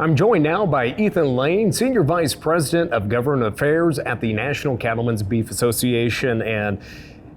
I'm joined now by Ethan Lane, Senior Vice President of Government Affairs at the National Cattlemen's Beef Association. And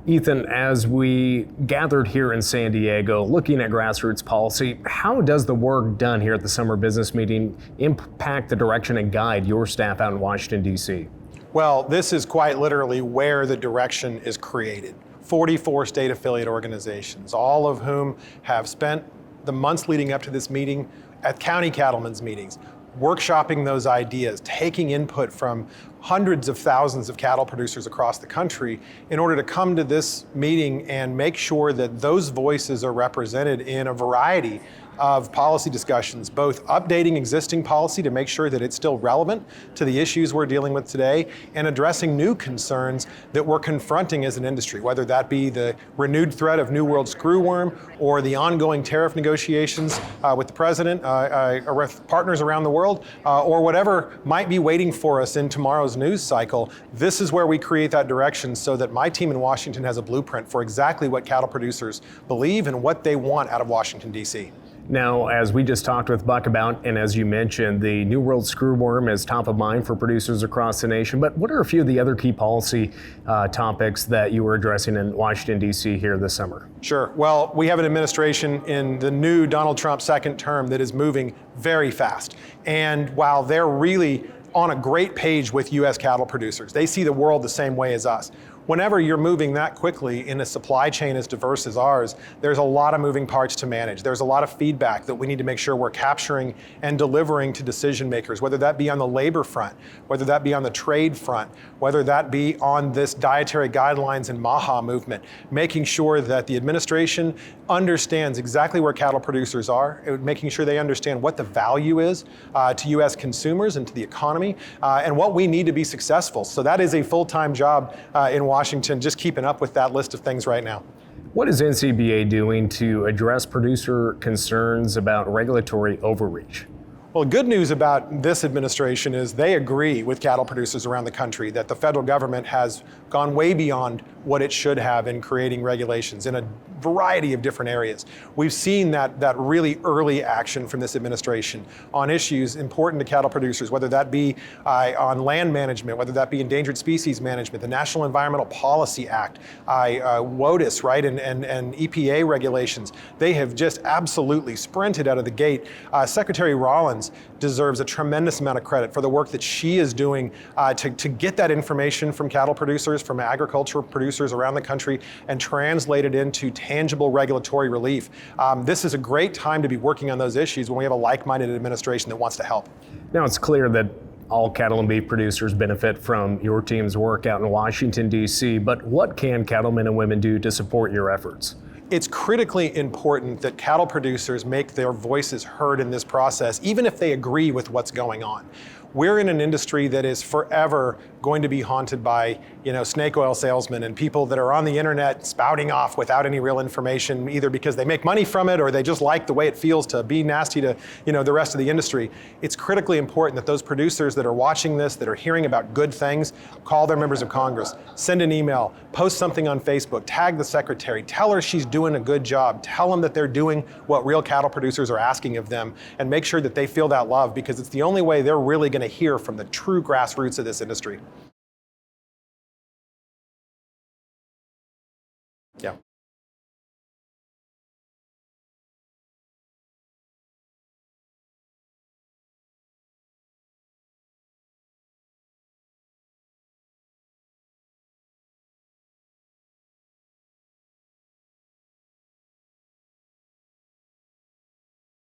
Ethan, as we gathered here in San Diego looking at grassroots policy, how does the work done here at the summer business meeting impact the direction and guide your staff out in Washington, D.C.? Well, this is quite literally where the direction is created. 44 state affiliate organizations, all of whom have spent the months leading up to this meeting at county cattlemen's meetings, workshopping those ideas, taking input from hundreds of thousands of cattle producers across the country in order to come to this meeting and make sure that those voices are represented in a variety of policy discussions, both updating existing policy to make sure that it's still relevant to the issues we're dealing with today and addressing new concerns that we're confronting as an industry, whether that be the renewed threat of New World screwworm or the ongoing tariff negotiations with the president or with partners around the world, or whatever might be waiting for us in tomorrow's news cycle. This is where we create that direction so that my team in Washington has a blueprint for exactly what cattle producers believe and what they want out of Washington, D.C. Now, as we just talked with Buck about, and as you mentioned, the New World screwworm is top of mind for producers across the nation. But what are a few of the other key policy topics that you were addressing in Washington, D.C. here this summer? Sure. Well, we have an administration in the new Donald Trump second term that is moving very fast. And while they're really on a great page with U.S. cattle producers, they see the world the same way as us. Whenever you're moving that quickly in a supply chain as diverse as ours, there's a lot of moving parts to manage. There's a lot of feedback that we need to make sure we're capturing and delivering to decision makers, whether that be on the labor front, whether that be on the trade front, whether that be on this dietary guidelines and MAHA movement, making sure that the administration understands exactly where cattle producers are, making sure they understand what the value is to U.S. consumers and to the economy, and what we need to be successful. So that is a full-time job in Washington, just keeping up with that list of things right now. What is NCBA doing to address producer concerns about regulatory overreach? Well, good news about this administration is they agree with cattle producers around the country that the federal government has gone way beyond what it should have in creating regulations in a variety of different areas. We've seen that really early action from this administration on issues important to cattle producers, whether that be on land management, whether that be endangered species management, the National Environmental Policy Act, WOTUS, right, and EPA regulations. They have just absolutely sprinted out of the gate. Secretary Rollins deserves a tremendous amount of credit for the work that she is doing to get that information from cattle producers, from agriculture producers around the country, and translate it into tangible regulatory relief. This is a great time to be working on those issues when we have a like-minded administration that wants to help. Now, it's clear that all cattle and beef producers benefit from your team's work out in Washington, D.C., but what can cattlemen and women do to support your efforts? It's critically important that cattle producers make their voices heard in this process, even if they agree with what's going on. We're in an industry that is forever going to be haunted by, snake oil salesmen and people that are on the internet spouting off without any real information, either because they make money from it or they just like the way it feels to be nasty to, the rest of the industry. It's critically important that those producers that are watching this, that are hearing about good things, call their members of Congress, send an email, post something on Facebook, tag the secretary, tell her she's doing a good job, tell them that they're doing what real cattle producers are asking of them, and make sure that they feel that love, because it's the only way they're really going to hear from the true grassroots of this industry.